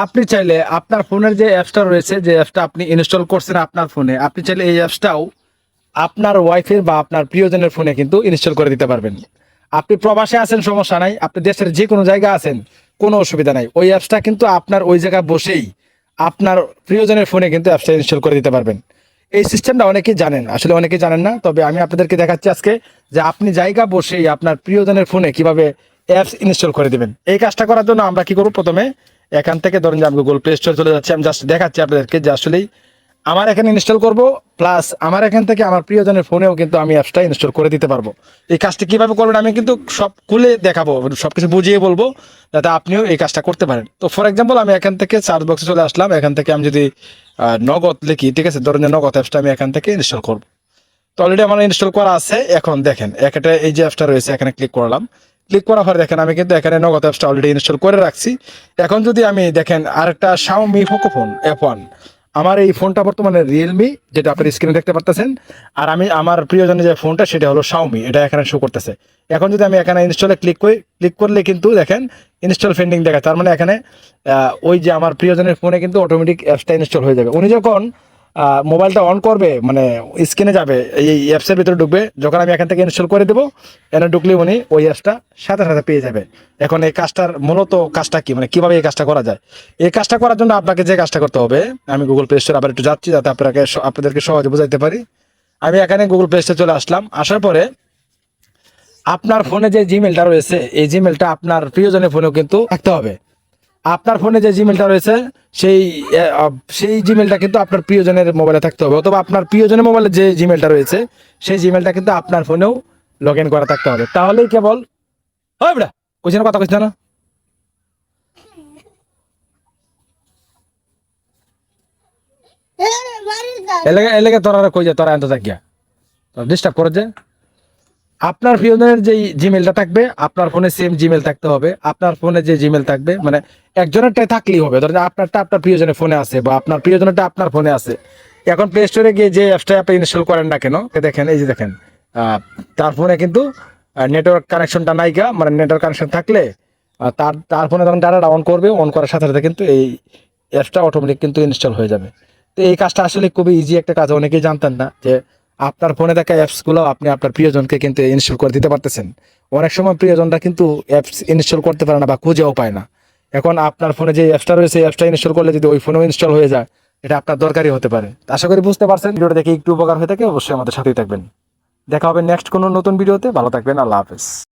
আপনি চাইলে আপনার ফোনের যে অ্যাপসটা রয়েছে, যে অ্যাপসটা আপনি ইনস্টল করছেন আপনার ফোনে, আপনি চাইলে এই অ্যাপসটাও আপনার ওয়াইফের বা আপনার প্রিয়জনের ফোনে কিন্তু ইনস্টল করে দিতে পারবেন। আপনি প্রবাসে আছেন, সমস্যা নাই। আপনি দেশের যে কোনো জায়গা আছেন, কোনো অসুবিধা নাই। ওই অ্যাপসটা কিন্তু আপনার ওই জায়গায় বসেই আপনার প্রিয়জনের ফোনে কিন্তু অ্যাপসটা ইনস্টল করে দিতে পারবেন। এই সিস্টেমটা অনেকেই জানেন, আসলে অনেকেই জানেন না। তবে আমি আপনাদেরকে দেখাচ্ছি আজকে যে আপনি জায়গা বসেই আপনার প্রিয়জনের ফোনে কিভাবে অ্যাপস ইনস্টল করে দিবেন। এই কাজটা করার জন্য আমরা কি করব, প্রথমে এখান থেকে ধরুন যে আমি গুগল প্লে স্টোরে চলে যাচ্ছি। আমি জাস্ট দেখাচ্ছি আপনাদেরকে যে আসলেই আমার এখানে ইনস্টল করব, প্লাস আমার এখান থেকে আমার প্রিয়জনের ফোনেও কিন্তু আমি অ্যাপসটা ইনস্টল করে দিতে পারবো। এই কাজটি কিভাবে করবেন আমি কিন্তু সব খুলে দেখাবো, সবকিছু বুঝিয়ে বলবো, যাতে আপনিও এই কাজটা করতে পারেন। তো ফর এক্সাম্পল আমি এখান থেকে সার্চ বক্সে চলে আসলাম। এখান থেকে আমি যদি নগদ লিখি, ঠিক আছে, ধরুন যে নগদ অ্যাপসটা আমি এখান থেকে ইনস্টল করব। তো অলরেডি আমার ইনস্টল করা আছে। এখন দেখেন একটা এই যে অ্যাপসটা রয়েছে, এখানে ক্লিক করলাম। ক্লিক করার পরে দেখেন আমি কিন্তু এখানে নগদ অ্যাপসটা অলরেডি ইনস্টল করে রাখছি। এখন যদি আমি দেখেন আরেকটা Xiaomi পোকোফোন F1, আমার এই ফোনটা বর্তমানে রিয়েলমি, যেটা আপনার স্ক্রিনে দেখতে পারতেছেন। আর আমি আমার প্রিয়জনের যে ফোনটা সেটা হলো Xiaomi, এটা এখানে শো করতেছে। এখন যদি আমি এখানে ইনস্টলে ক্লিক করি, ক্লিক করলে কিন্তু দেখেন ইনস্টল পেন্ডিং দেখাচ্ছে। তার মানে এখানে ওই যে আমার প্রিয়জনের ফোনে কিন্তু অটোমেটিক অ্যাপসটা ইনস্টল হয়ে যাবে। উনি যখন মোবাইলটা অন করবে, মানে স্ক্রিনে যাবে, এই অ্যাপসের ভিতরে ঢুকবে, যখন আমি এখান থেকে ইনস্টল করে দেবো, এনে ঢুকলে উনি ওই অ্যাপসটা সাথে সাথে পেয়ে যাবে। এখন এই কাজটার মূলত কাজটা কি, মানে কিভাবে এই কাজটা করা যায়? এই কাজটা করার জন্য আপনাকে যে কাজটা করতে হবে, আমি গুগল প্লে স্টোরে আবার একটু যাচ্ছি যাতে আপনাদেরকে সহজে বোঝাইতে পারি। আমি এখানে গুগল প্লে স্টোরে চলে আসলাম। আসার পরে আপনার ফোনে যে জিমেলটা রয়েছে, এই জিমেলটা আপনার প্রিয়জনের ফোনেও কিন্তু থাকতে হবে। আপনার ফোনে যে জিমেলটা রয়েছে সেই সেই জিমেলটা কিন্তু আপনার প্রিয়জনের মোবাইলে থাকতে হবে, অথবা আপনার প্রিয়জনের মোবাইলে যে জিমেলটা রয়েছে সেই জিমেলটা কিন্তু আপনার ফোনেও লগ ইন করা থাকতে হবে। তাহলেই কেবল ওই বেটা কইছেন কথা কইছ না, এলাকা তোরা কই যা, তোরা এত থাকিয়া ডিস্টার্ব করে যে। আপনার প্রিয়জনের যে জিমেলটা থাকবে আপনার ফোনে সেম জিমেল থাকতে হবে। আপনার ফোনে যে জিমেল থাকবে, মানে একজনেরটাই থাকলেই হবে। ধরেন আপনারটা আপনার প্রিয়জনের ফোনে আছে বা আপনার প্রিয়জনেরটা আপনার ফোনে আছে। এখন প্লে স্টোরে গিয়ে যে অ্যাপসটা আপনি ইনস্টল করেন না কেন, দেখেন এই যে দেখেন তার ফোনে কিন্তু নেটওয়ার্ক কানেকশনটা নাইকা, মানে নেটওয়ার্ক কানেকশন থাকলে তার ফোনে যখন ডাটা অন করবে, অন করার সাথে সাথে কিন্তু এই অ্যাপসটা অটোমেটিক কিন্তু ইনস্টল হয়ে যাবে। তো এই কাজটা আসলে খুবই ইজি একটা কাজ, অনেকেই জানতেন না যে আপনার ফোনে থাকা অ্যাপসগুলো আপনি আপনার প্রিয়জনকে কিন্তু ইনস্টল করে দিতে পারতেছেন। অনেক সময় প্রিয়জনটা কিন্তু অ্যাপস ইনস্টল করতে পারে না বা খুঁজেও পায় না। এখন আপনার ফোনে যে অ্যাপসটা রয়েছে, এই অ্যাপসটা ইনস্টল করলে যদি ওই ফোনেও ইনস্টল হয়ে যায়, এটা আপনার দরকারই হতে পারে। আশা করি বুঝতে পারছেন। ভিডিওটা দেখে একটু উপকার হয়ে থাকে, অবশ্যই আমাদের সাথেই থাকবেন। দেখা হবে নেক্সট কোনো নতুন ভিডিওতে। ভালো থাকবেন, আল্লাহ হাফেজ।